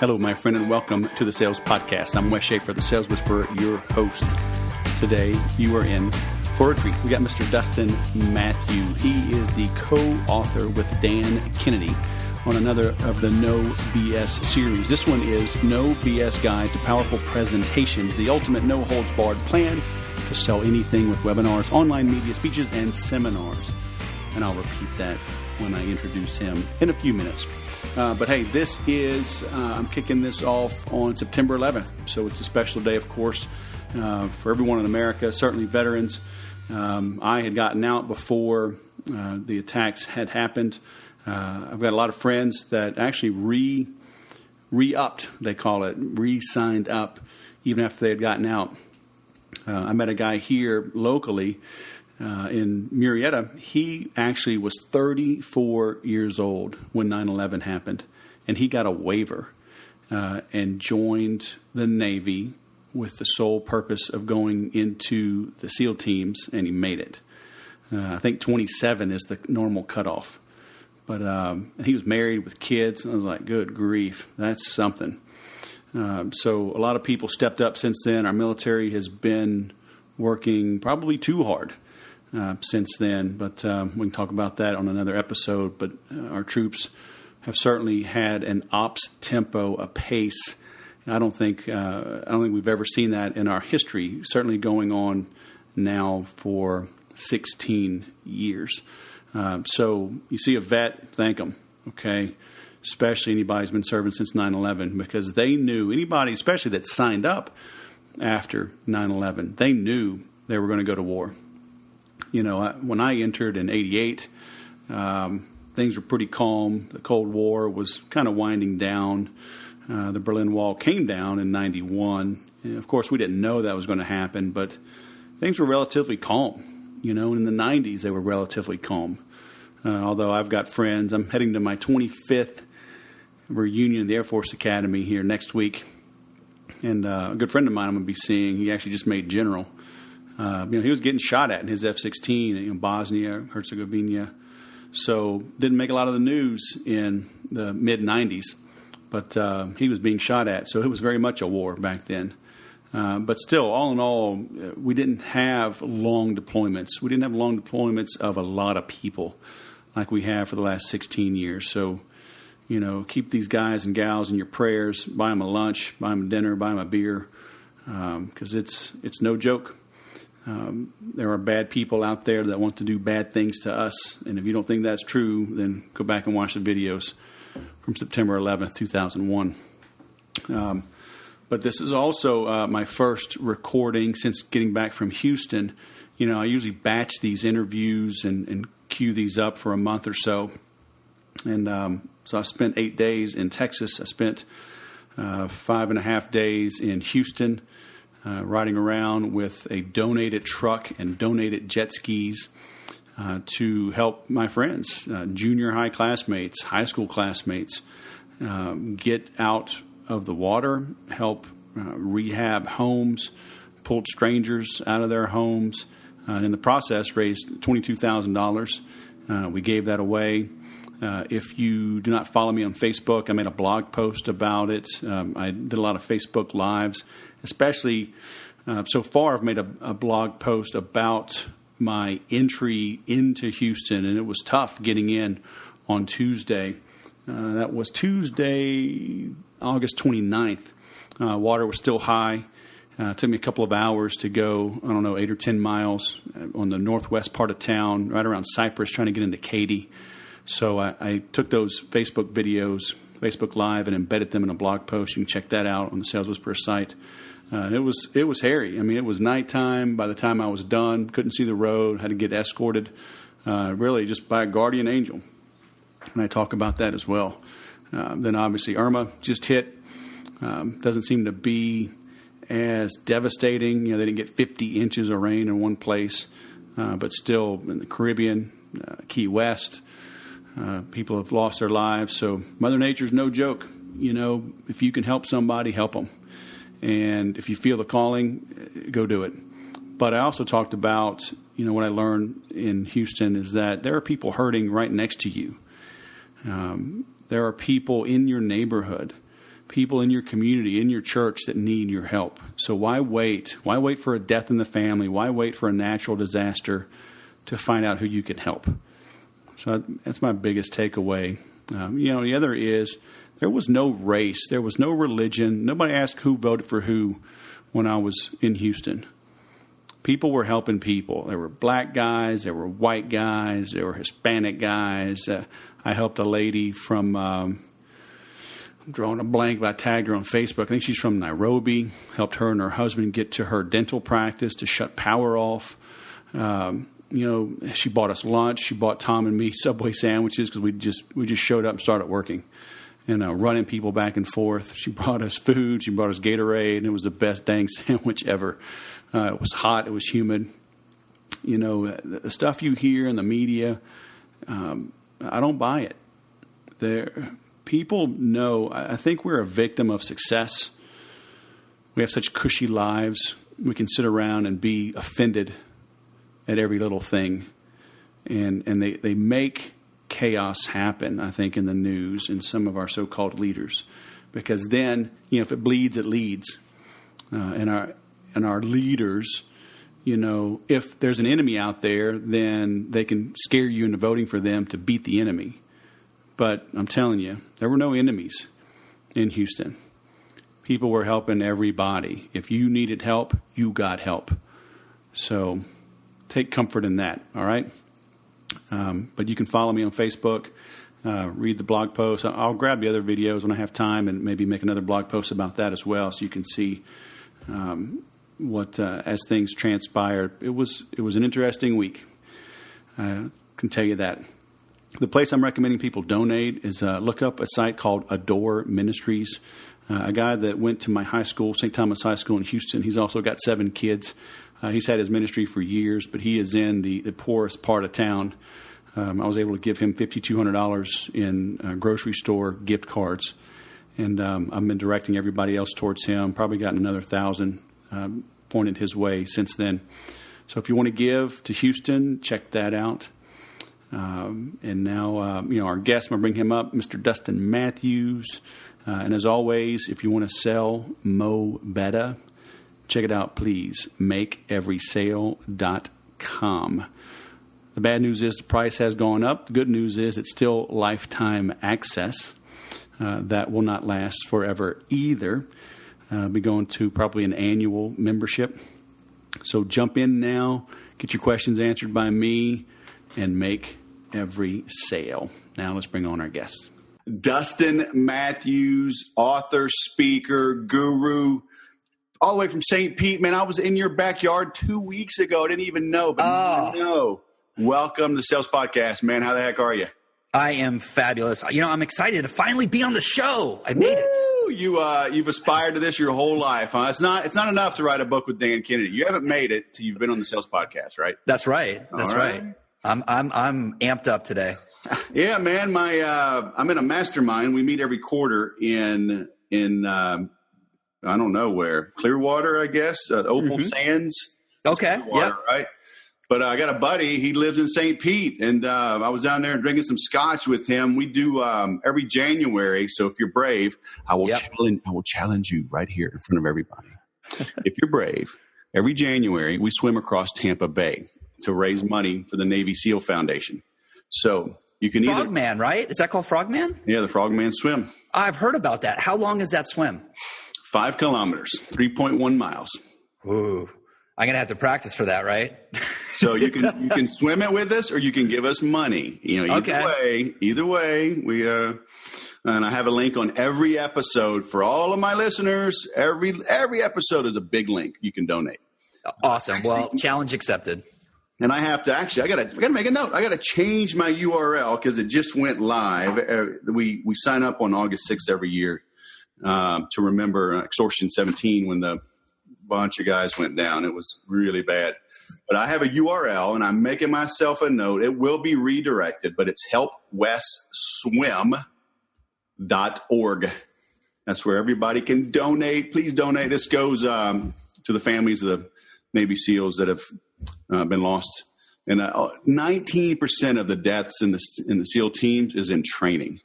Hello, my friend, and welcome to the Sales Podcast. I'm Wes Schaefer, the Sales Whisperer, your host. Today, you are in for a treat. We got Mr. Dustin Mathews. He is the co-author with Dan Kennedy on another of the No BS series. This one is No BS Guide to Powerful Presentations, the ultimate no-holds-barred plan to sell anything with webinars, online media, speeches, and seminars. And I'll repeat that when I introduce him in a few minutes. But hey, this is, I'm kicking this off on September 11th. So it's a special day, of course, for everyone in America, certainly veterans. I had gotten out before the attacks had happened. I've got a lot of friends that actually re-upped, they call it, re-signed up, even after they had gotten out. I met a guy here locally in Murrieta. He actually was 34 years old when 9/11 happened, and he got a waiver and joined the Navy with the sole purpose of going into the SEAL teams, and he made it. I think 27 is the normal cutoff. But he was married with kids, and I was like, good grief, that's something. So a lot of people stepped up since then. Our military has been working probably too hard since then, but we can talk about that on another episode. But our troops have certainly had an ops tempo, a pace. I don't think we've ever seen that in our history. Certainly going on now for 16 years. So you see a vet, thank them. Okay, especially anybody who's been serving since 9/11, because they knew, anybody, especially that signed up after 9/11, they knew they were going to go to war. You know, when I entered in 88, things were pretty calm. The Cold War was kind of winding down. The Berlin Wall came down in 91. And of course, we didn't know that was going to happen, but things were relatively calm. You know, in the 90s, they were relatively calm. Although I've got friends, I'm heading to my 25th reunion at the Air Force Academy here next week. And a good friend of mine I'm going to be seeing, he actually just made general. He was getting shot at in his F-16 in Bosnia, Herzegovina. So didn't make a lot of the news in the mid-90s. But he was being shot at. So it was very much a war back then. But still, all in all, we didn't have long deployments. We didn't have long deployments of a lot of people like we have for the last 16 years. So, you know, keep these guys and gals in your prayers. Buy them a lunch, buy them a dinner, buy them a beer, because it's no joke. There are bad people out there that want to do bad things to us. And if you don't think that's true, then go back and watch the videos from September 11th, 2001. But this is also my first recording since getting back from Houston. You know, I usually batch these interviews and queue these up for a month or so. And so I spent 8 days in Texas. I spent 5.5 days in Houston riding around with a donated truck and donated jet skis to help my friends, junior high classmates, high school classmates, get out of the water, help rehab homes, pulled strangers out of their homes, and in the process raised $22,000. We gave that away. If you do not follow me on Facebook, I made a blog post about it. I did a lot of Facebook Lives, especially so far I've made a blog post about my entry into Houston, and it was tough getting in on Tuesday. That was Tuesday, August 29th. Water was still high. It took me a couple of hours to go, 8 or 10 miles on the northwest part of town, right around Cypress, trying to get into Katy. So I took those Facebook videos, Facebook Live, and embedded them in a blog post. You can check that out on the Sales Whisperer site. And it was hairy. I mean, it was nighttime by the time I was done. Couldn't see the road. Had to get escorted, really just by a guardian angel. And I talk about that as well. Then obviously Irma just hit. Doesn't seem to be as devastating. You know, they didn't get 50 inches of rain in one place, but still in the Caribbean, Key West, people have lost their lives. So Mother Nature's no joke. You know, if you can help somebody, help them. And if you feel the calling, go do it. But I also talked about, you know, what I learned in Houston is that there are people hurting right next to you. There are people in your neighborhood people in your community, in your church that need your help. So why wait? Why wait for a death in the family? Why wait for a natural disaster to find out who you can help? So that's my biggest takeaway. The other is there was no race. There was no religion. Nobody asked who voted for who when I was in Houston. People were helping people. There were black guys. There were white guys. There were Hispanic guys. I helped a lady from, I'm drawing a blank, but I tagged her on Facebook. I think she's from Nairobi. Helped her and her husband get to her dental practice to shut power off. She bought us lunch. She bought Tom and me Subway sandwiches because we just showed up and started working and running people back and forth. She brought us food. She brought us Gatorade, and it was the best dang sandwich ever. It was hot. It was humid. The stuff you hear in the media, I don't buy it. People know. I think we're a victim of success. We have such cushy lives. We can sit around and be offended at every little thing. And they make chaos happen, I think, in the news and some of our so-called leaders. Because then, if it bleeds, it leads. And our leaders, if there's an enemy out there, then they can scare you into voting for them to beat the enemy. But I'm telling you, there were no enemies in Houston. People were helping everybody. If you needed help, you got help. So take comfort in that, all right? But you can follow me on Facebook, read the blog post. I'll grab the other videos when I have time and maybe make another blog post about that as well, so you can see what as things transpired. It was an interesting week. I can tell you that. The place I'm recommending people donate is look up a site called Adore Ministries. A guy that went to my high school, St. Thomas High School in Houston. He's also got 7 kids. He's had his ministry for years, but he is in the poorest part of town. I was able to give him $5,200 in grocery store gift cards. And I've been directing everybody else towards him. Probably gotten another 1,000 pointed his way since then. So if you want to give to Houston, check that out. And now, our guest, I'm going to bring him up, Mr. Dustin Mathews. And as always, if you want to sell Mo Better, check it out, please. MakeEverySale.com. The bad news is the price has gone up. The good news is it's still lifetime access. That will not last forever either. Be going to probably an annual membership. So jump in now, get your questions answered by me, and make every sale. Now let's bring on our guest. Dustin Mathews, author, speaker, guru, all the way from St. Pete. Man, I was in your backyard 2 weeks ago. I didn't even know, but no. Welcome to the Sales Podcast, man. How the heck are you? I am fabulous. I'm excited to finally be on the show. I made it. You've aspired to this your whole life, huh? It's not enough to write a book with Dan Kennedy. You haven't made it till you've been on the Sales Podcast, right? That's right. That's right. I'm amped up today. Yeah, man. I'm in a mastermind. We meet every quarter in I don't know where, Clearwater, I guess, Opal Sands. Okay. Yeah. Right. But I got a buddy. He lives in St. Pete, and I was down there drinking some scotch with him. We do every January. So if you're brave, I will challenge you right here in front of everybody. If you're brave, every January we swim across Tampa Bay to raise money for the Navy SEAL Foundation. So you can Frogman, right? Is that called Frogman? Yeah, the Frogman swim. I've heard about that. How long is that swim? 5 kilometers, 3.1 miles. Ooh, I'm gonna have to practice for that, right? So you can swim it with us, or you can give us money. Either way, we and I have a link on every episode for all of my listeners. Every episode is a big link you can donate. Awesome. Well, challenge accepted. And I have to I gotta make a note. I gotta change my URL because it just went live. We sign up on August 6th every year to remember Extortion 17 when the bunch of guys went down. It was really bad. But I have a URL, and I'm making myself a note. It will be redirected, but it's helpwestswim.org. That's where everybody can donate. Please donate. This goes to the families of the Navy SEALs that have been lost. And 19% of the deaths in the SEAL teams is in training.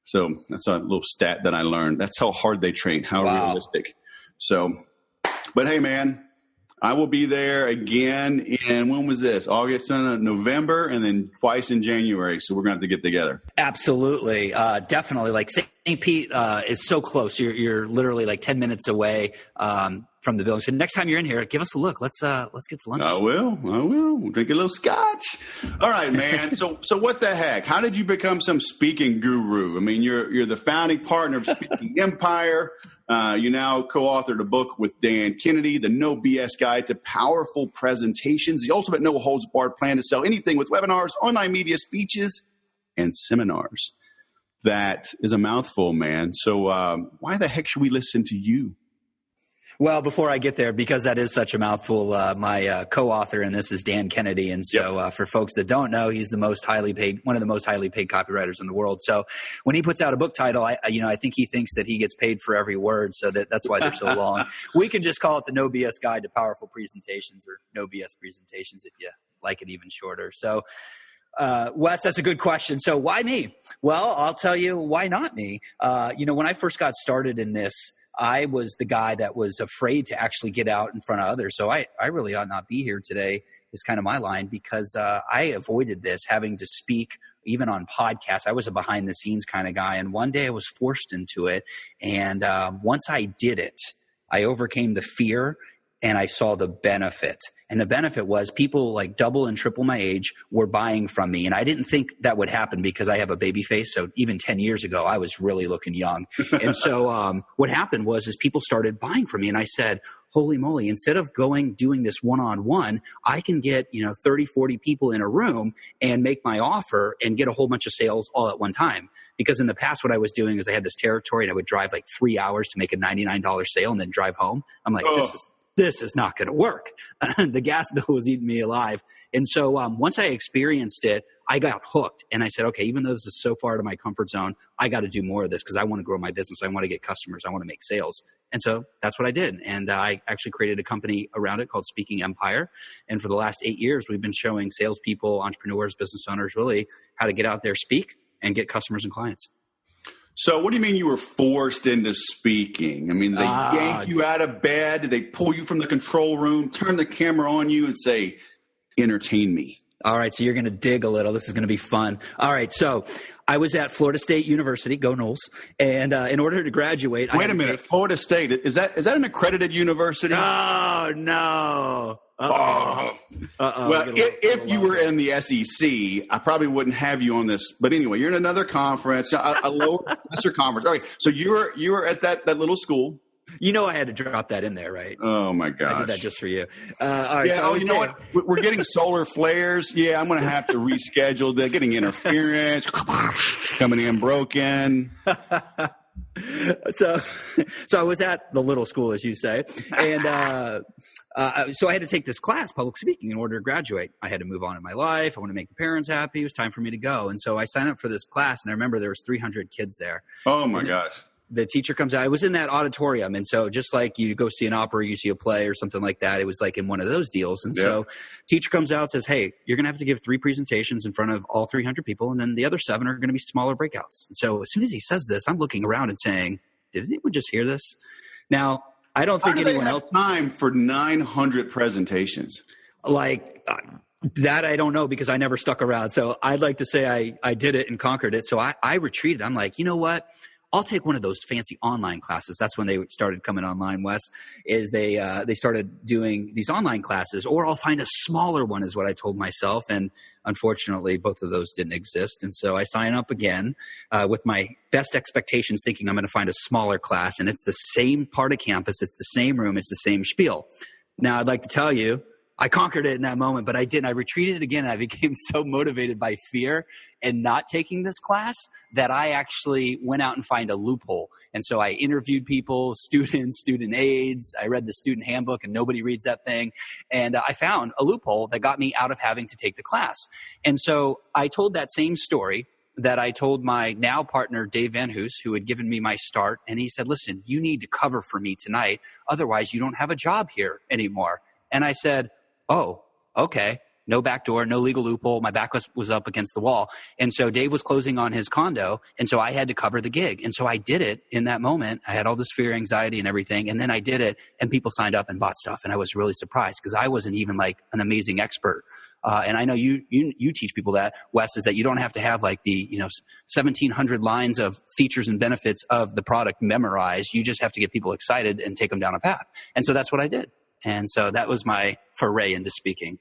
So that's a little stat that I learned. That's how hard they train, how realistic. So, but hey, man, I will be there again in, when was this? August, November, and then twice in January. So we're going to have to get together. Absolutely. Definitely. Like St. Pete is so close. You're literally like 10 minutes away from the building. So next time you're in here, give us a look. Let's get to lunch. I will. We'll drink a little scotch. All right, man. So what the heck? How did you become some speaking guru? I mean, you're the founding partner of Speaking Empire. You now co-authored a book with Dan Kennedy, The No BS Guide to Powerful Presentations, the ultimate no-holds-barred plan to sell anything with webinars, online media, speeches, and seminars. That is a mouthful, man. So why the heck should we listen to you? Well, before I get there, because that is such a mouthful, my co-author in this is Dan Kennedy. And so for folks that don't know, he's one of the most highly paid copywriters in the world. So when he puts out a book title, I think he thinks that he gets paid for every word. So that's why they're so long. We can just call it the No BS Guide to Powerful Presentations, or No BS Presentations if you like it even shorter. So Wes, that's a good question. So why me? Well, I'll tell you why not me. When I first got started in this, I was the guy that was afraid to actually get out in front of others. So I really ought not be here today is kind of my line, because I avoided this, having to speak even on podcasts. I was a behind the scenes kind of guy. And one day I was forced into it. And once I did it, I overcame the fear and I saw the benefit. And the benefit was people like double and triple my age were buying from me. And I didn't think that would happen because I have a baby face. So even 10 years ago, I was really looking young. And so what happened was people started buying from me. And I said, holy moly, instead of doing this one-on-one, I can get 30, 40 people in a room and make my offer and get a whole bunch of sales all at one time. Because in the past, what I was doing is I had this territory and I would drive like 3 hours to make a $99 sale and then drive home. I'm like, this is not going to work. The gas bill was eating me alive. And so once I experienced it, I got hooked. And I said, okay, even though this is so far to my comfort zone, I got to do more of this because I want to grow my business. I want to get customers. I want to make sales. And so that's what I did. And I actually created a company around it called Speaking Empire. And for the last 8 years, we've been showing salespeople, entrepreneurs, business owners, really how to get out there, speak, and get customers and clients. So what do you mean you were forced into speaking? I mean, they yank you out of bed. Did they pull you from the control room, turn the camera on you and say, entertain me? All right. So you're going to dig a little. This is going to be fun. All right. So I was at Florida State University, go Noles. And in order to graduate, Wait a minute. Florida State, is that an accredited university? Oh, no. Well, if you were in the SEC, I probably wouldn't have you on this. But anyway, you're in another conference, a lower lesser conference. All right, so you were at that little school. I had to drop that in there, right? Oh my gosh! I did that just for you. All right. Yeah. So you know what? We're getting solar flares. Yeah, I'm going to have to reschedule. They're getting interference coming in broken. So I was at the little school, as you say, and so I had to take this class, public speaking, in order to graduate. I had to move on in my life. I want to make the parents happy. It was time for me to go, and so I signed up for this class. And I remember there was 300 kids there. Oh my gosh! The teacher comes out. I was in that auditorium, and so just like you go see an opera, you see a play or something like that, it was like in one of those deals. And so teacher comes out and says, hey, you're going to have to give 3 presentations in front of all 300 people, and then the other 7 are going to be smaller breakouts. And so as soon as he says this, I'm looking around and saying, did anyone just hear this? Now, I don't think anyone else time for 900 presentations. Like that, I don't know, because I never stuck around. So I'd like to say I did it and conquered it. So I retreated. I'm like, you know what? I'll take one of those fancy online classes. That's when they started coming online, Wes, is they started doing these online classes, or I'll find a smaller one is what I told myself. And unfortunately, both of those didn't exist. And so I sign up again with my best expectations, thinking I'm going to find a smaller class. And it's the same part of campus. It's the same room. It's the same spiel. Now, I'd like to tell you, I conquered it in that moment, but I didn't. I retreated again. I became so motivated by fear and not taking this class that I actually went out and find a loophole. And so I interviewed people, students, student aides. I read the student handbook, and nobody reads that thing. And I found a loophole that got me out of having to take the class. And so I told that same story that I told my now partner, Dave Van Hoos, who had given me my start. And he said, listen, you need to cover for me tonight. Otherwise, you don't have a job here anymore. And I said, oh, okay. no back door, no legal loophole. My back was up against the wall. And so Dave was closing on his condo. And so I had to cover the gig. And so I did it in that moment. I had all this fear, anxiety, and everything. And then I did it, and people signed up and bought stuff. And I was really surprised because I wasn't even like an amazing expert. And I know you teach people that, Wes, is that you don't have to have like the 1,700 lines of features and benefits of the product memorized. You just have to get people excited and take them down a path. And so that's what I did. And so that was my foray into speaking.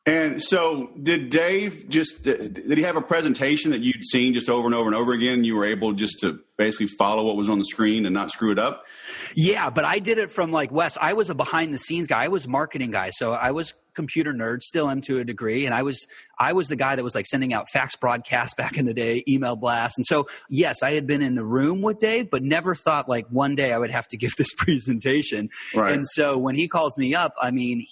And so did Dave did he have a presentation that you'd seen just over and over and over again? You were able just to basically follow what was on the screen and not screw it up? Yeah, but I did it from like Wes. I was a behind the scenes guy. I was a marketing guy. So I was computer nerd, still am to a degree. And I was the guy that was like sending out fax broadcasts back in the day, email blasts. And so, yes, I had been in the room with Dave, but never thought like one day I would have to give this presentation. Right. And so when he calls me up, I mean,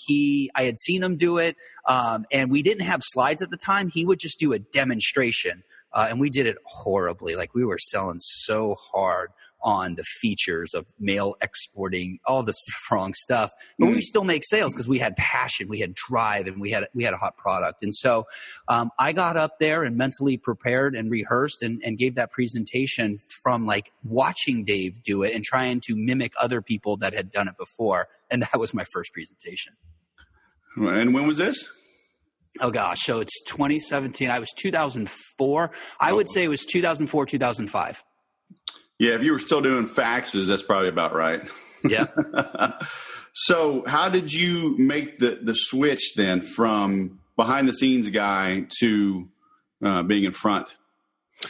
I had seen him do it. And we didn't have slides at the time. He would just do a demonstration. And we did it horribly. Like we were selling so hard on the features of mail exporting, all this wrong stuff. But we still make sales because we had passion, we had drive, and we had a hot product. And so I got up there and mentally prepared and rehearsed and gave that presentation from like watching Dave do it and trying to mimic other people that had done it before. And that was my first presentation. And when was this? Oh, gosh. So it's 2017. I was 2004. I would say it was 2004, 2005. Yeah, if you were still doing faxes, that's probably about right. Yeah. So how did you make the switch then from behind the scenes guy to being in front?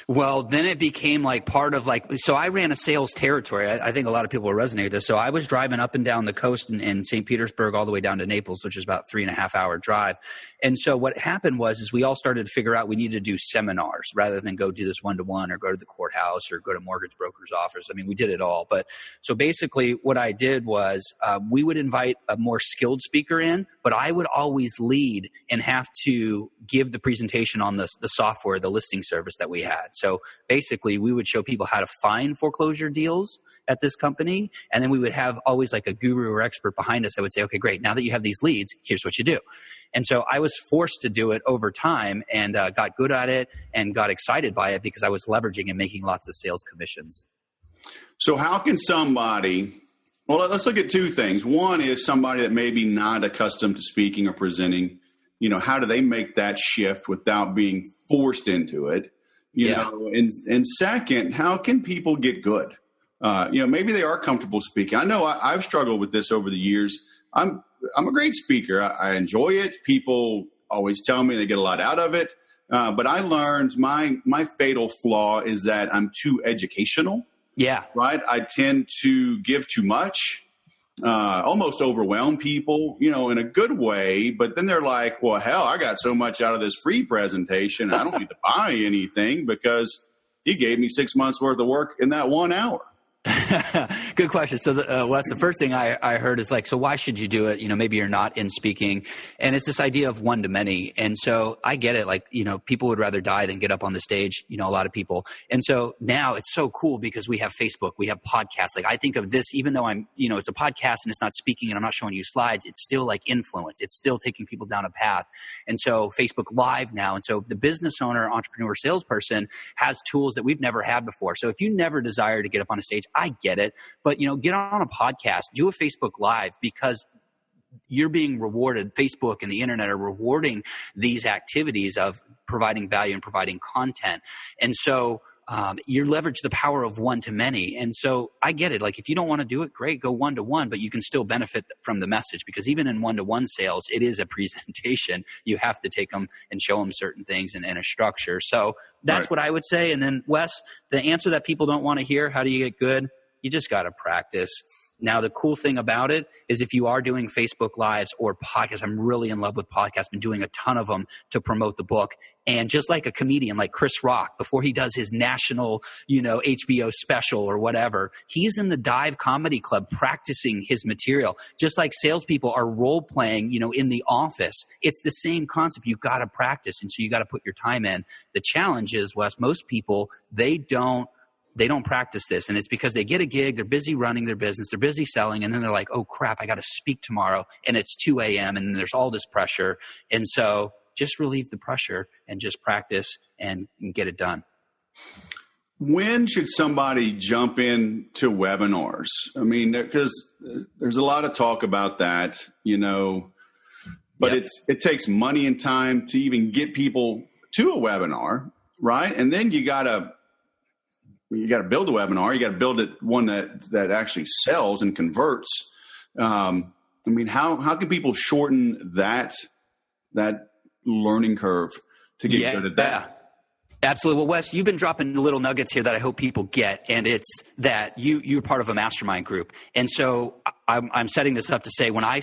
Well, then it became like part of like, so I ran a sales territory. I think a lot of people will resonate with this. So I was driving up and down the coast in St. Petersburg all the way down to Naples, which is about 3.5 hour drive. And so what happened was we all started to figure out we needed to do seminars rather than go do this one-to-one or go to the courthouse or go to mortgage broker's office. I mean, we did it all. But so basically what I did was we would invite a more skilled speaker in, but I would always lead and have to give the presentation on the software, the listing service that we had. So basically we would show people how to find foreclosure deals at this company. And then we would have always like a guru or expert behind us that would say, okay, great. Now that you have these leads, here's what you do. And so I was forced to do it over time and got good at it and got excited by it because I was leveraging and making lots of sales commissions. So how can somebody, well, let's look at two things. One is somebody that may be not accustomed to speaking or presenting. How do they make that shift without being forced into it? You know, and second, how can people get good? Maybe they are comfortable speaking. I know I've struggled with this over the years. I'm a great speaker. I enjoy it. People always tell me they get a lot out of it. But I learned my fatal flaw is that I'm too educational. Yeah. Right. I tend to give too much. Almost overwhelm people, in a good way. But then they're like, well, hell, I got so much out of this free presentation. I don't need to buy anything because he gave me 6 months worth of work in that 1 hour. Good question. So, Wes, the first thing I heard is like, so why should you do it? Maybe you're not in speaking. And it's this idea of one to many. And so I get it. Like, people would rather die than get up on the stage, a lot of people. And so now it's so cool because we have Facebook, we have podcasts. Like I think of this, even though I'm, it's a podcast and it's not speaking and I'm not showing you slides, it's still like influence. It's still taking people down a path. And so Facebook Live now. And so the business owner, entrepreneur, salesperson has tools that we've never had before. So if you never desire to get up on a stage, I get it. But, get on a podcast, do a Facebook Live because you're being rewarded. Facebook and the internet are rewarding these activities of providing value and providing content. And so you leverage the power of one to many. And so I get it. Like if you don't want to do it, great, go one-to-one, but you can still benefit from the message because even in one-to-one sales, it is a presentation. You have to take them and show them certain things and a structure. So that's what I would say. And then Wes, the answer that people don't want to hear, how do you get good? You just got to practice. Now, the cool thing about it is if you are doing Facebook Lives or podcasts, I'm really in love with podcasts, been doing a ton of them to promote the book. And just like a comedian like Chris Rock, before he does his national, HBO special or whatever, he's in the Dive Comedy Club practicing his material. Just like salespeople are role playing, in the office. It's the same concept. You've got to practice. And so you got to put your time in. The challenge is, Wes, most people, they don't they don't practice this. And it's because they get a gig, they're busy running their business, they're busy selling, and then they're like, oh crap, I got to speak tomorrow, and it's 2 a.m. and there's all this pressure. And so just relieve the pressure and just practice and get it done. When should somebody jump into webinars? I mean, because there's a lot of talk about that, but yep. It takes money and time to even get people to a webinar, right? And then you got to build a webinar. You got to build it one that actually sells and converts. I mean, how can people shorten that learning curve to get good at that? Yeah. Absolutely. Well, Wes, you've been dropping little nuggets here that I hope people get, and it's that you're part of a mastermind group. And so I'm setting this up to say when I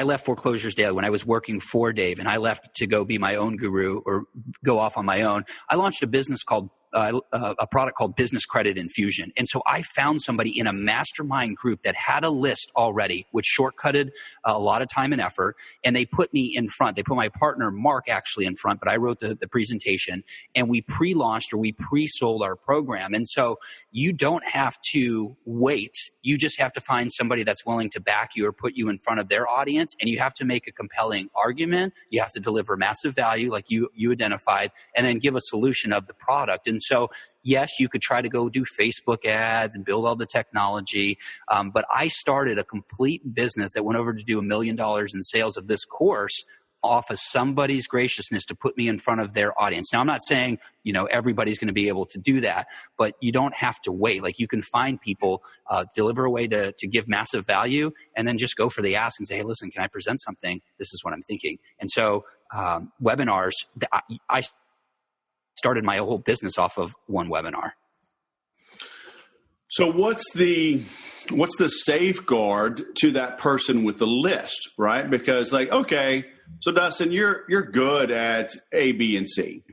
left Foreclosures Daily, when I was working for Dave and I left to go be my own guru or go off on my own, I launched a business called a product called Business Credit Infusion. And so I found somebody in a mastermind group that had a list already, which shortcutted a lot of time and effort. And they put me in front. They put my partner, Mark, actually in front, but I wrote the presentation, and we pre-launched or we pre-sold our program. And so you don't have to wait. You just have to find somebody that's willing to back you or put you in front of their audience. And you have to make a compelling argument. You have to deliver massive value like you identified, and then give a solution of the product. And so, yes, you could try to go do Facebook ads and build all the technology. But I started a complete business that went over to do $1 million in sales of this course off of somebody's graciousness to put me in front of their audience. Now, I'm not saying, everybody's going to be able to do that, but you don't have to wait. Like, you can find people, deliver a way to give massive value, and then just go for the ask and say, hey, listen, can I present something? This is what I'm thinking. And so webinars, I started my whole business off of one webinar. So what's the safeguard to that person with the list, right? Because okay, so Dustin, you're good at A, B, and C,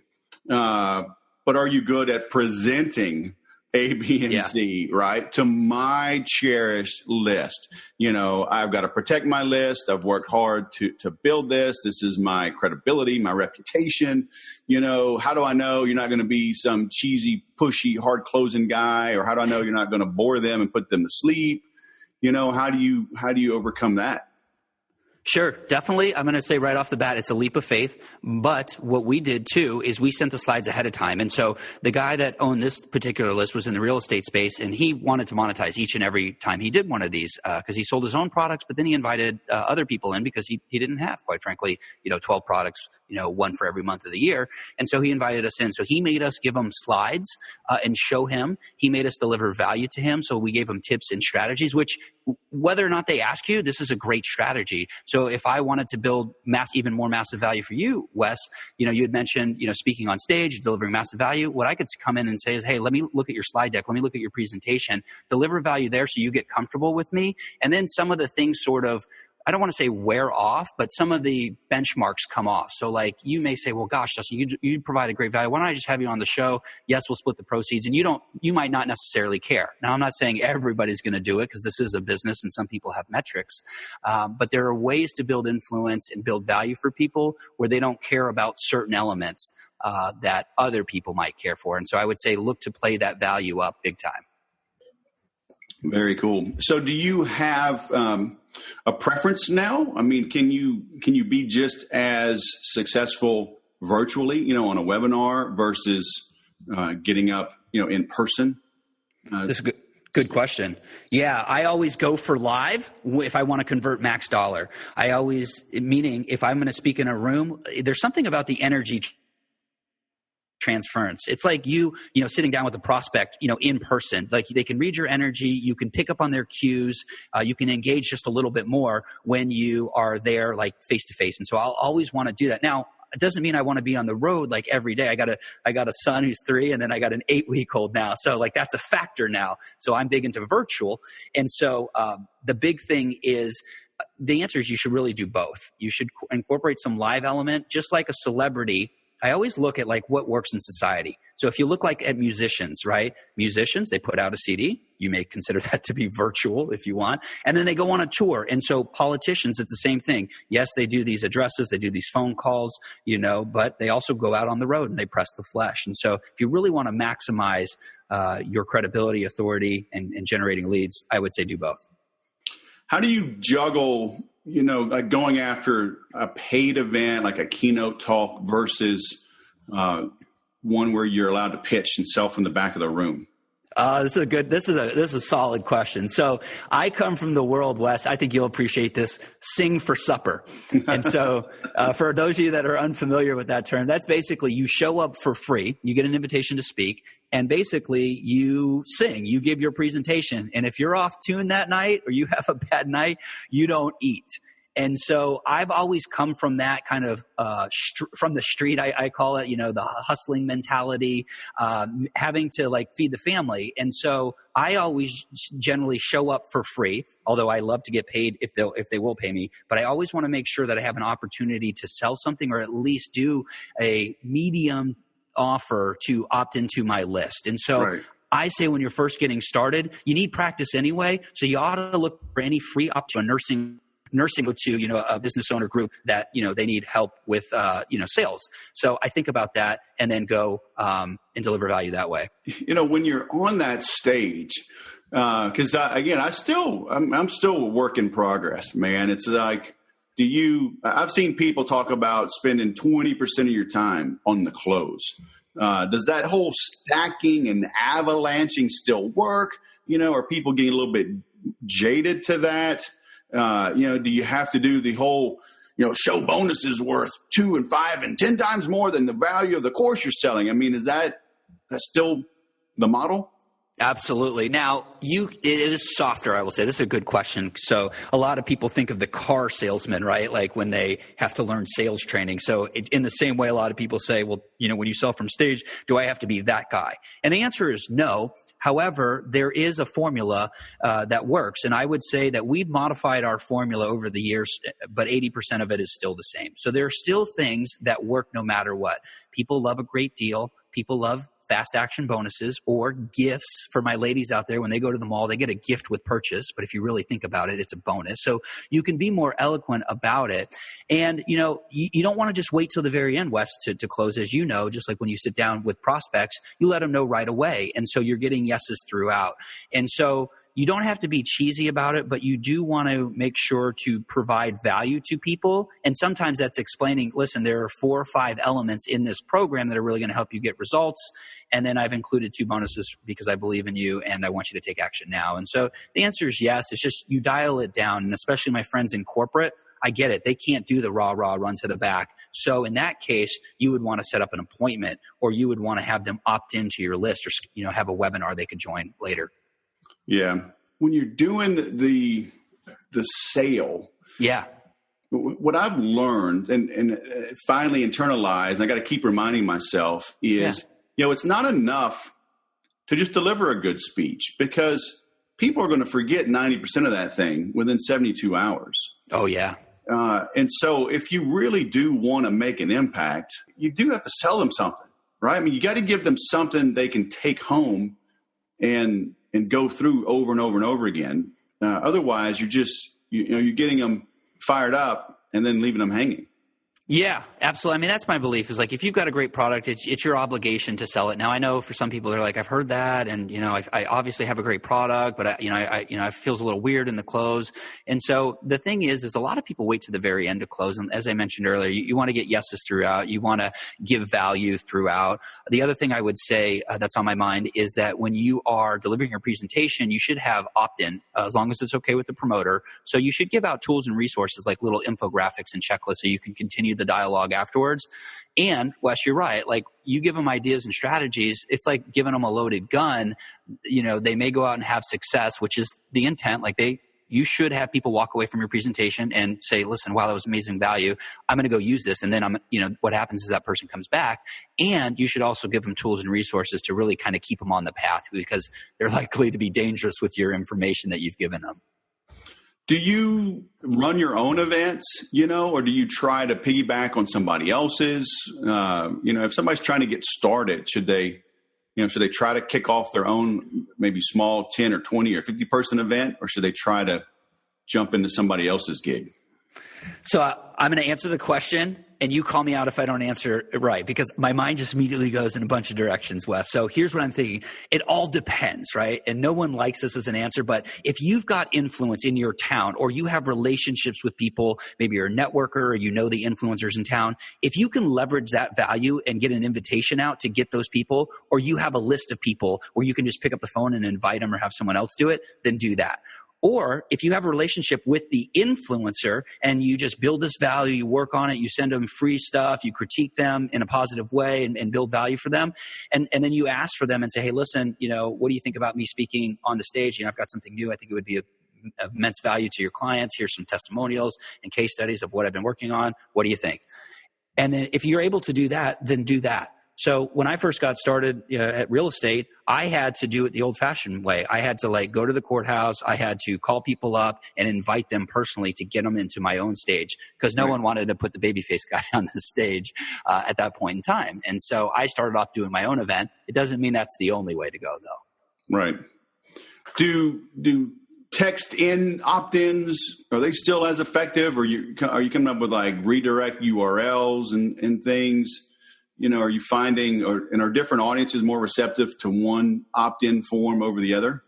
but are you good at presenting A, B, and C, right, to my cherished list? I've got to protect my list. I've worked hard to build this. This is my credibility, my reputation. How do I know you're not going to be some cheesy, pushy, hard closing guy? Or how do I know you're not going to bore them and put them to sleep? How do you overcome that? Sure, definitely. I'm going to say right off the bat, it's a leap of faith. But what we did too is we sent the slides ahead of time. And so the guy that owned this particular list was in the real estate space, and he wanted to monetize each and every time he did one of these because he sold his own products, but then he invited other people in because he didn't have, quite frankly, 12 products, one for every month of the year. And so he invited us in. So he made us give him slides and show him. He made us deliver value to him. So we gave him tips and strategies, which whether or not they ask you, this is a great strategy. So if I wanted to build even more massive value for you, Wes, you had mentioned, speaking on stage, delivering massive value. What I could come in and say is, hey, let me look at your slide deck. Let me look at your presentation, deliver value there so you get comfortable with me. And then some of the things sort of, I don't want to say wear off, but some of the benchmarks come off. So like you may say, well, gosh, Dustin, you provide a great value. Why don't I just have you on the show? Yes, we'll split the proceeds. And you might not necessarily care. Now, I'm not saying everybody's going to do it because this is a business and some people have metrics. But there are ways to build influence and build value for people where they don't care about certain elements that other people might care for. And so I would say look to play that value up big time. Very cool. So do you have a preference now? I mean, can you be just as successful virtually, on a webinar versus getting up, in person? This is good question. Yeah, I always go for live if I want to convert max dollar. Meaning if I'm going to speak in a room, there's something about the energy transference. It's like you sitting down with a prospect, in person. Like they can read your energy. You can pick up on their cues. You can engage just a little bit more when you are there, like face to face. And so I'll always want to do that. Now, it doesn't mean I want to be on the road like every day. I got a son who's 3, and then I got an 8-week-old now. So like that's a factor now. So I'm big into virtual. And so the big thing is, the answer is you should really do both. You should incorporate some live element, just like a celebrity. I always look at like what works in society. So if you look like at musicians, right? Musicians, they put out a CD. You may consider that to be virtual if you want. And then they go on a tour. And so politicians, it's the same thing. Yes, they do these addresses, they do these phone calls, but they also go out on the road and they press the flesh. And so if you really want to maximize your credibility, authority, and generating leads, I would say do both. How do you juggle, like going after a paid event, like a keynote talk versus one where you're allowed to pitch and sell from the back of the room? This is a solid question. So I come from the world, Wes, I think you'll appreciate this, sing for supper. And so for those of you that are unfamiliar with that term, that's basically you show up for free, you get an invitation to speak, and basically you sing, you give your presentation. And if you're off tune that night or you have a bad night, you don't eat. And so I've always come from that kind of from the street, I call it, the hustling mentality, having to like feed the family. And so I always generally show up for free, although I love to get paid if they will pay me. But I always want to make sure that I have an opportunity to sell something or at least do a medium offer to opt into my list. And so right. I say when you're first getting started, you need practice anyway. So you ought to look for any free up to a nursing to, a business owner group that, they need help with, sales. So I think about that and then go and deliver value that way. When you're on that stage, because I'm still a work in progress, man. It's like, I've seen people talk about spending 20% of your time on the close. Does that whole stacking and avalanching still work? Are people getting a little bit jaded to that? Do you have to do the whole, show bonuses worth 2 and 5 and 10 times more than the value of the course you're selling? I mean, that's still the model? Absolutely. Now, it is softer, I will say. This is a good question. So a lot of people think of the car salesman, right? Like when they have to learn sales training. So in the same way, a lot of people say, well, when you sell from stage, do I have to be that guy? And the answer is no. However, there is a formula that works. And I would say that we've modified our formula over the years, but 80% of it is still the same. So there are still things that work no matter what. People love a great deal. People love fast action bonuses or gifts. For my ladies out there, when they go to the mall, they get a gift with purchase. But if you really think about it, it's a bonus. So you can be more eloquent about it. And, you don't want to just wait till the very end, Wes, to close. As just like when you sit down with prospects, you let them know right away. And so you're getting yeses throughout. And so you don't have to be cheesy about it, but you do want to make sure to provide value to people. And sometimes that's explaining, listen, there are 4 or 5 elements in this program that are really going to help you get results. And then I've included 2 bonuses because I believe in you and I want you to take action now. And so the answer is yes. It's just you dial it down. And especially my friends in corporate, I get it. They can't do the rah, run to the back. So in that case, you would want to set up an appointment or you would want to have them opt into your list or, have a webinar they could join later. Yeah. When you're doing the sale, yeah. What I've learned and finally internalized, and I got to keep reminding myself is, it's not enough to just deliver a good speech because people are going to forget 90% of that thing within 72 hours. Oh, yeah. And so if you really do want to make an impact, you do have to sell them something, right? I mean, you got to give them something they can take home and go through over and over and over again. Otherwise, you're just, you're getting them fired up and then leaving them hanging. Yeah, absolutely. I mean, that's my belief is like, if you've got a great product, it's your obligation to sell it. Now, I know for some people they're like, I've heard that. And, I obviously have a great product, but it feels a little weird in the close. And so the thing is a lot of people wait to the very end to close. And as I mentioned earlier, you want to get yeses throughout. You want to give value throughout. The other thing I would say that's on my mind is that when you are delivering your presentation, you should have opt-in as long as it's okay with the promoter. So you should give out tools and resources like little infographics and checklists so you can continue the dialogue afterwards. And Wes, you're right. Like you give them ideas and strategies. It's like giving them a loaded gun. They may go out and have success, which is the intent. Like you should have people walk away from your presentation and say, listen, wow, that was amazing value. I'm going to go use this. And then what happens is that person comes back, and you should also give them tools and resources to really kind of keep them on the path because they're likely to be dangerous with your information that you've given them. Do you run your own events, or do you try to piggyback on somebody else's? If somebody's trying to get started, should they try to kick off their own maybe small 10 or 20 or 50 person event, or should they try to jump into somebody else's gig? So I'm going to answer the question and you call me out if I don't answer right, because my mind just immediately goes in a bunch of directions, Wes. So here's what I'm thinking. It all depends, right? And no one likes this as an answer, but if you've got influence in your town, or you have relationships with people, maybe you're a networker or you know the influencers in town, if you can leverage that value and get an invitation out to get those people, or you have a list of people where you can just pick up the phone and invite them or have someone else do it, then do that. Or if you have a relationship with the influencer and you just build this value, you work on it, you send them free stuff, you critique them in a positive way and build value for them. And then you ask for them and say, hey, listen, what do you think about me speaking on the stage? I've got something new. I think it would be of immense value to your clients. Here's some testimonials and case studies of what I've been working on. What do you think? And then if you're able to do that, then do that. So when I first got started at real estate, I had to do it the old-fashioned way. I had to go to the courthouse. I had to call people up and invite them personally to get them into my own stage, because no one wanted to put the babyface guy on the stage at that point in time. And so I started off doing my own event. It doesn't mean that's the only way to go, though. Right. Do text-in opt-ins, are they still as effective, or are you coming up with redirect URLs and things? Are you finding, are different audiences more receptive to one opt-in form over the other?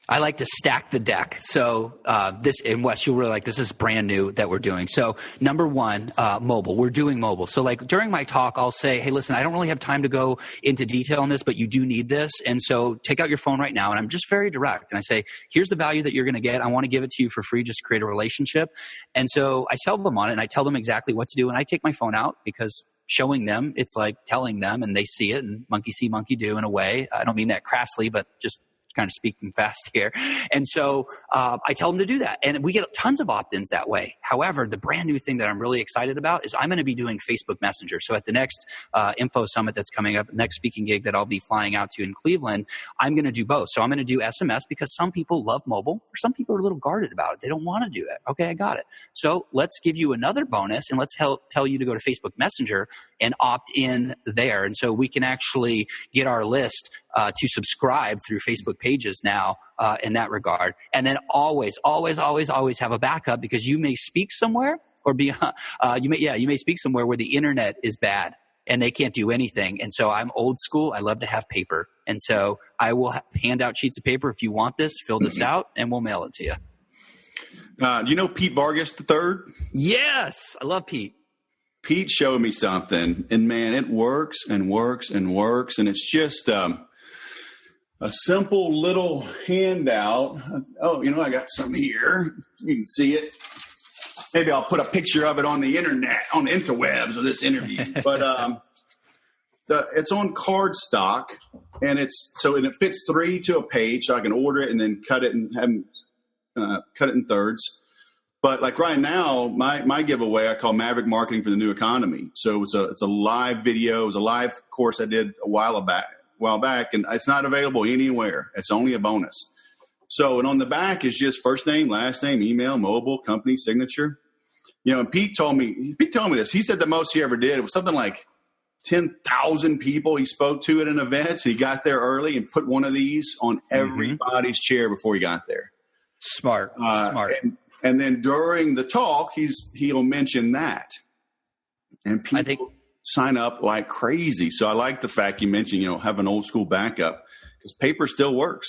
I like to stack the deck. So and Wes, you'll really like this. Is brand new that we're doing. So number one, mobile. We're doing mobile. So during my talk, I'll say, hey, listen, I don't really have time to go into detail on this, but you do need this. And so take out your phone right now. And I'm just very direct. And I say, here's the value that you're going to get. I want to give it to you for free, just to create a relationship. And so I sell them on it, and I tell them exactly what to do. And I take my phone out, because showing them, it's like telling them, and they see it, and monkey see, monkey do in a way. I don't mean that crassly, but just kind of speaking fast here. And so I tell them to do that. And we get tons of opt-ins that way. However, the brand new thing that I'm really excited about is I'm going to be doing Facebook Messenger. So at the next Info Summit that's coming up, next speaking gig that I'll be flying out to in Cleveland, I'm going to do both. So I'm going to do SMS, because some people love mobile, or some people are a little guarded about it. They don't want to do it. Okay, I got it. So let's give you another bonus, and let's tell you to go to Facebook Messenger and opt in there. And so we can actually get our list to subscribe through Facebook pages now in that regard. And then always have a backup, because you may speak somewhere, or you may speak somewhere where the internet is bad and they can't do anything. And so I'm old school. I love to have paper. And so I will hand out sheets of paper. If you want this, fill this out, and we'll mail it to you. You know Pete Vargas III? Yes. I love Pete. Pete showed me something, and man, it works and works and works. And it's just a simple little handout. Oh, I got some here. You can see it. Maybe I'll put a picture of it on the internet, on the interwebs of this interview. But it's on cardstock, and it fits 3 to a page, so I can order it and then cut it and cut it in thirds. But right now, my giveaway I call Maverick Marketing for the New Economy. So it's a live video. It was a live course I did a while back, and it's not available anywhere. It's only a bonus. So, and on the back is just first name, last name, email, mobile, company, signature. And Pete told me this. He said the most he ever did, it was something like 10,000 people he spoke to at an event. So he got there early and put one of these on everybody's chair before he got there. Smart. And then during the talk, he'll mention that. And people sign up like crazy. So I like the fact you mentioned, have an old school backup, because paper still works.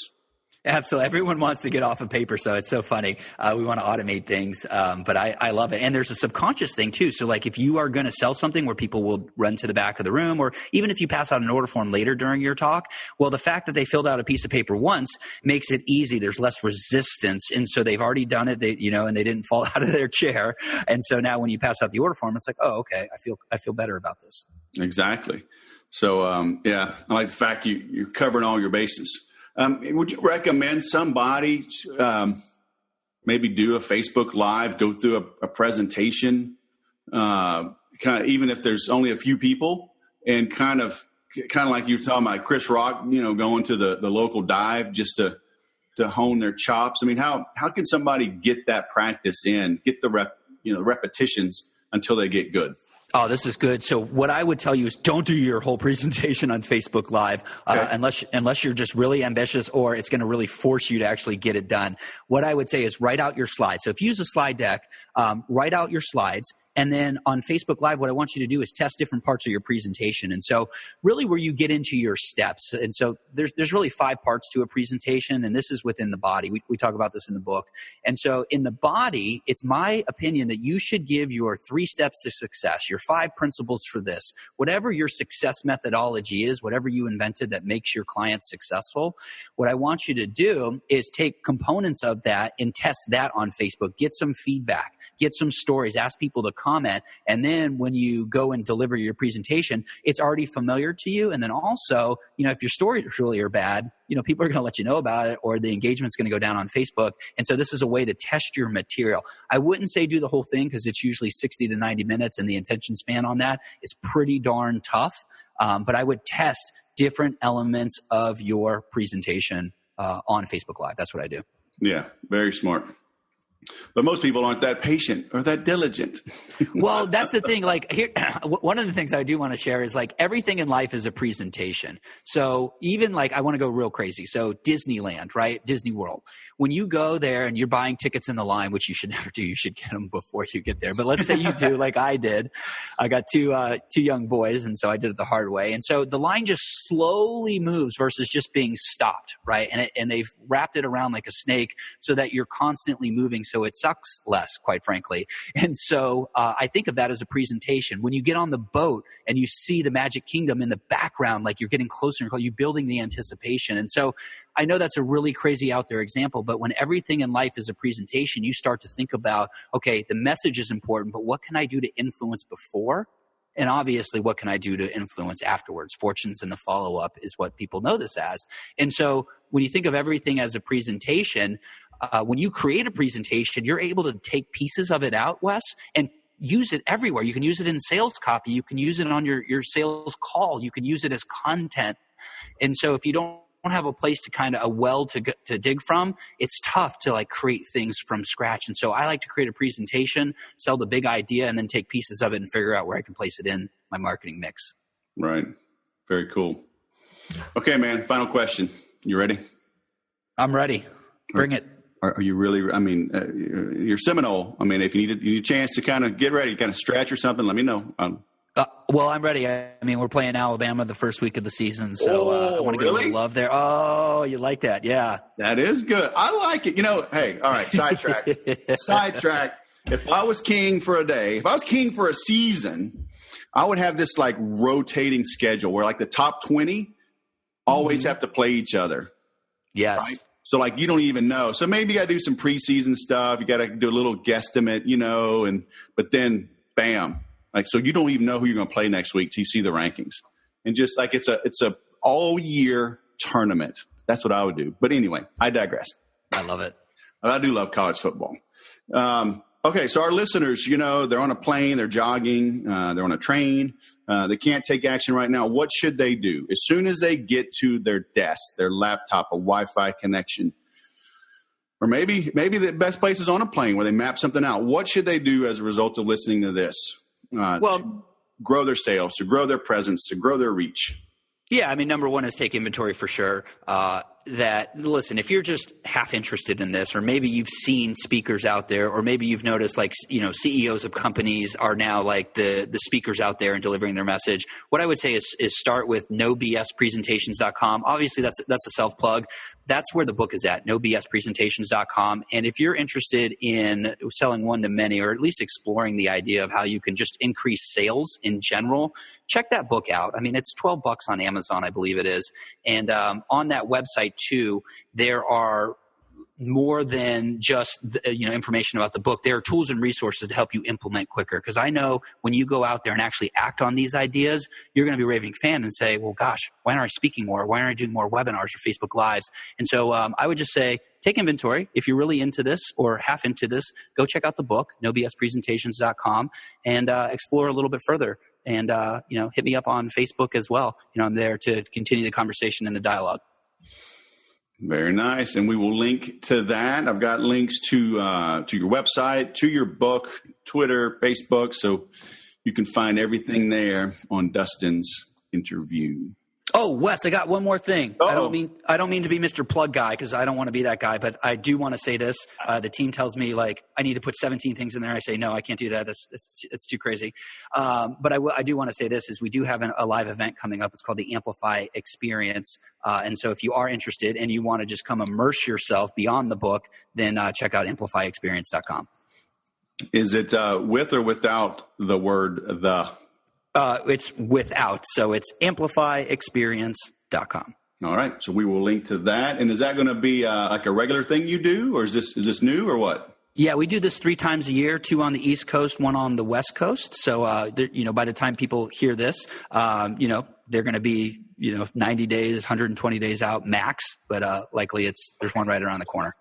Absolutely. Everyone wants to get off of paper, so it's so funny. We want to automate things, but I love it. And there's a subconscious thing too. So if you are going to sell something where people will run to the back of the room, or even if you pass out an order form later during your talk, well, the fact that they filled out a piece of paper once makes it easy. There's less resistance. And so they've already done it, and they didn't fall out of their chair. And so now when you pass out the order form, it's like, oh, okay, I feel better about this. Exactly. So, I like the fact you're covering all your bases. Would you recommend somebody maybe do a Facebook Live, go through a presentation, kind of even if there's only a few people, and kind of like you were talking about Chris Rock, going to the local dive just to hone their chops? I mean, how can somebody get that practice in, get the repetitions until they get good? Oh, this is good. So what I would tell you is don't do your whole presentation on Facebook Live unless you're just really ambitious, or it's going to really force you to actually get it done. What I would say is write out your slides. So if you use a slide deck, write out your slides, And then on Facebook Live, what I want you to do is test different parts of your presentation. And so really where you get into your steps. And so there's really 5 parts to a presentation, and this is within the body. We talk about this in the book. And so in the body, it's my opinion that you should give your 3 steps to success, your 5 principles for this. Whatever your success methodology is, whatever you invented that makes your clients successful, what I want you to do is take components of that and test that on Facebook. Get some feedback, get some stories, ask people to comment. And then when you go and deliver your presentation, it's already familiar to you. And then also, if your stories really are bad, people are going to let you know about it, or the engagement's going to go down on Facebook. And so this is a way to test your material. I wouldn't say do the whole thing because it's usually 60 to 90 minutes and the attention span on that is pretty darn tough. But I would test different elements of your presentation on Facebook Live. That's what I do. Yeah, very smart. But most people aren't that patient or that diligent. Well, that's the thing. Like here, one of the things I do want to share is like everything in life is a presentation. So even like I want to go real crazy. So Disneyland, right? Disney World. When you go there and you're buying tickets in the line, which you should never do, you should get them before you get there. But let's say you do, like I did. I got two young boys, and so I did it the hard way. And so the line just slowly moves versus just being stopped, right? And they've wrapped it around like a snake so that you're constantly moving, so it sucks less, quite frankly. And so I think of that as a presentation. When you get on the boat and you see the Magic Kingdom in the background, like you're getting closer and closer, you're building the anticipation. And so I know that's a really crazy out there example, but when everything in life is a presentation, you start to think about, okay, the message is important, but what can I do to influence before? And obviously, what can I do to influence afterwards? Fortunes in the follow-up is what people know this as. And so when you think of everything as a presentation, when you create a presentation, you're able to take pieces of it out, Wes, and use it everywhere. You can use it in sales copy. You can use it on your sales call. You can use it as content. And so if you don't have a place to kind of a well to dig from, it's tough to like create things from scratch. And so I like to create a presentation, sell the big idea, and then take pieces of it and figure out where I can place it in my marketing mix. Right. Very cool. Okay, man. Final question. You ready? I'm ready. Bring it. Are you really? I mean, you're Seminole. I mean, if you need a chance to kind of get ready, kind of stretch or something, let me know. Well, I'm ready. I mean, we're playing Alabama the first week of the season, so I want to get a little love there. Oh, you like that? Yeah. That is good. I like it. Hey, all right, sidetrack. If I was king for a day, if I was king for a season, I would have this like rotating schedule where like the top 20 always have to play each other. Yes. Right? So like you don't even know. So maybe you got to do some preseason stuff. You got to do a little guesstimate, but then bam. Like, so you don't even know who you're going to play next week till you see the rankings. And just like it's a all year tournament. That's what I would do. But anyway, I digress. I love it. I do love college football. Okay. So our listeners, they're on a plane, they're jogging, they're on a train. They can't take action right now. What should they do? As soon as they get to their desk, their laptop, a Wi-Fi connection, or maybe the best place is on a plane where they map something out. What should they do as a result of listening to this? To grow their sales, to grow their presence, to grow their reach? Yeah, I mean, number one is take inventory for sure. Listen, if you're just half interested in this, or maybe you've seen speakers out there, or maybe you've noticed like, CEOs of companies are now like the speakers out there and delivering their message. What I would say is start with nobspresentations.com. Obviously that's a self plug. That's where the book is at, nobspresentations.com. And if you're interested in selling one to many, or at least exploring the idea of how you can just increase sales in general, check that book out. I mean, it's $12 on Amazon, I believe it is. And on that website too, there are more than just information about the book. There are tools and resources to help you implement quicker. Because I know when you go out there and actually act on these ideas, you're going to be a raving fan and say, well, gosh, why aren't I speaking more? Why aren't I doing more webinars or Facebook Lives? And so I would just say, take inventory. If you're really into this or half into this, go check out the book, nobspresentations.com, and explore a little bit further. And, hit me up on Facebook as well. I'm there to continue the conversation and the dialogue. Very nice. And we will link to that. I've got links to your website, to your book, Twitter, Facebook. So you can find everything there on Dustin's interview. Oh, Wes, I got one more thing. Uh-oh. I don't mean to be Mr. Plug guy, because I don't want to be that guy, but I do want to say this. The team tells me like I need to put 17 things in there. I say no, I can't do that. It's too crazy. But I do want to say this: is we do have a live event coming up. It's called the Amplify Experience, and so if you are interested and you want to just come immerse yourself beyond the book, then check out amplifyexperience.com. Is it with or without the word the? It's without, so it's amplifyexperience.com. All right, so we will link to that. And is that going to be like a regular thing you do, or is this new, or what? Yeah, we do this 3 times a year, 2 on the East Coast, 1 on the West Coast. So, by the time people hear this, they're going to be 90 days, 120 days out max, but likely there's one right around the corner.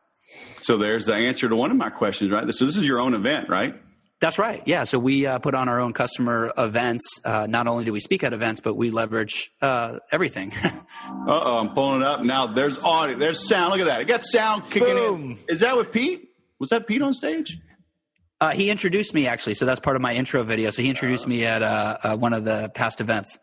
So there's the answer to one of my questions, right? So this is your own event, right? That's right. Yeah. So we put on our own customer events. Not only do we speak at events, but we leverage everything. I'm pulling it up. Now there's audio. There's sound. Look at that. I got sound kicking in. Is that with Pete? Was that Pete on stage? He introduced me, actually. So that's part of my intro video. So he introduced me at one of the past events.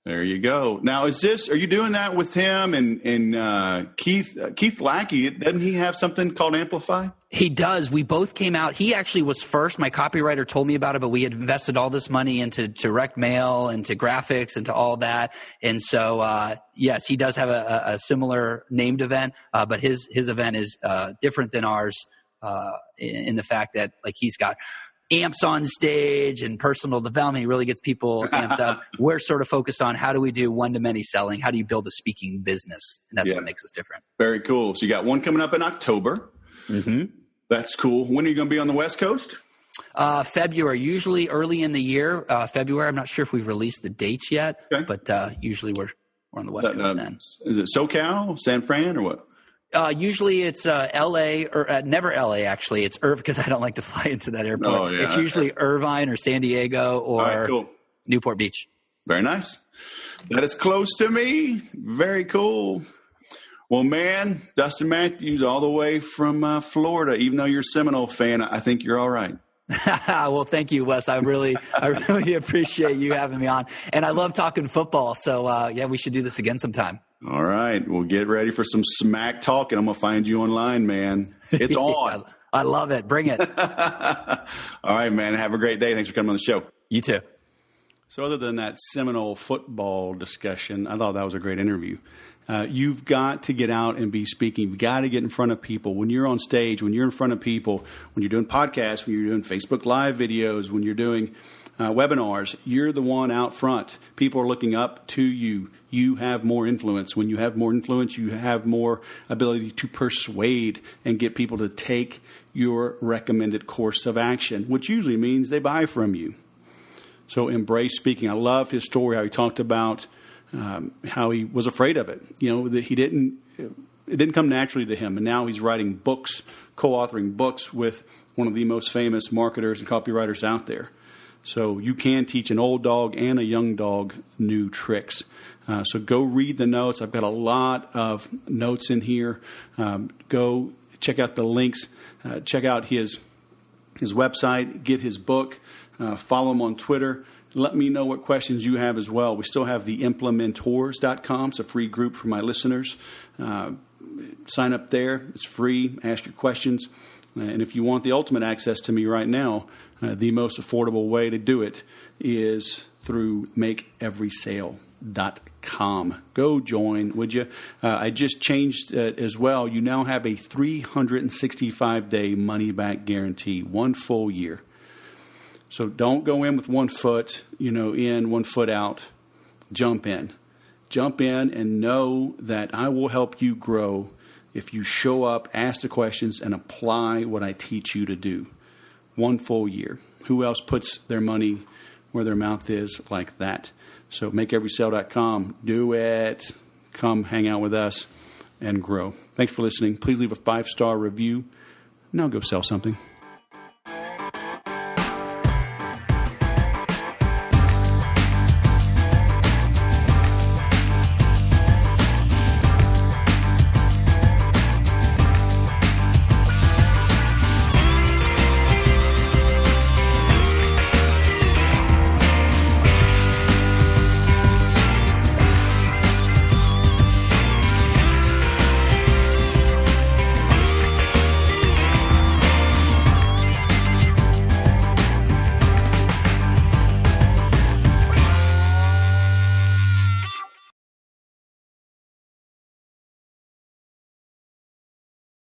There you go. Now, are you doing that with him and Keith Lackey? Doesn't he have something called Amplify? He does. We both came out. He actually was first. My copywriter told me about it, but we had invested all this money into direct mail and to graphics and to all that. And so, yes, he does have a similar named event, but his event is different than ours in the fact that like he's got amps on stage and personal development. He really gets people amped up. We're sort of focused on how do we do one-to-many selling? How do you build a speaking business? And that's what makes us different. Very cool. So you got one coming up in October. Mm-hmm. That's cool. When are you going to be on the West Coast? February, usually early in the year. February. I'm not sure if we've released the dates yet, but usually we're on the West Coast then. Is it SoCal, San Fran, or what? Usually it's L.A. or never L.A. actually. It's Irvine because I don't like to fly into that airport. Oh, yeah. It's usually Irvine or San Diego or Newport Beach. Very nice. That is close to me. Very cool. Well, man, Dustin Mathews all the way from Florida. Even though you're a Seminole fan, I think you're all right. Well, thank you, Wes. I really appreciate you having me on. And I love talking football. So, we should do this again sometime. All right. Well, get ready for some smack talk, and I'm going to find you online, man. It's on. I love it. Bring it. All right, man. Have a great day. Thanks for coming on the show. You too. So other than that Seminole football discussion, I thought that was a great interview. You've got to get out and be speaking. You've got to get in front of people. When you're on stage, when you're in front of people, when you're doing podcasts, when you're doing Facebook Live videos, when you're doing webinars, you're the one out front. People are looking up to you. You have more influence. When you have more influence, you have more ability to persuade and get people to take your recommended course of action, which usually means they buy from you. So embrace speaking. I love his story, how he talked about how he was afraid of it. That it didn't come naturally to him. And now he's writing books, co-authoring books with one of the most famous marketers and copywriters out there. So you can teach an old dog and a young dog new tricks. So go read the notes. I've got a lot of notes in here. Go check out the links. Check out his website. Get his book. Follow him on Twitter. Let me know what questions you have as well. We still have the implementors.com. It's a free group for my listeners. Sign up there. It's free. Ask your questions. And if you want the ultimate access to me right now, the most affordable way to do it is through makeeverysale.com. Go join, would you? I just changed it as well. You now have a 365-day money-back guarantee, 1 full year. So don't go in with 1 foot, in, 1 foot out. Jump in. Jump in and know that I will help you grow if you show up, ask the questions, and apply what I teach you to do. 1 full year. Who else puts their money where their mouth is like that? So makeeverysale.com. Do it. Come hang out with us and grow. Thanks for listening. Please leave a 5-star review. Now go sell something.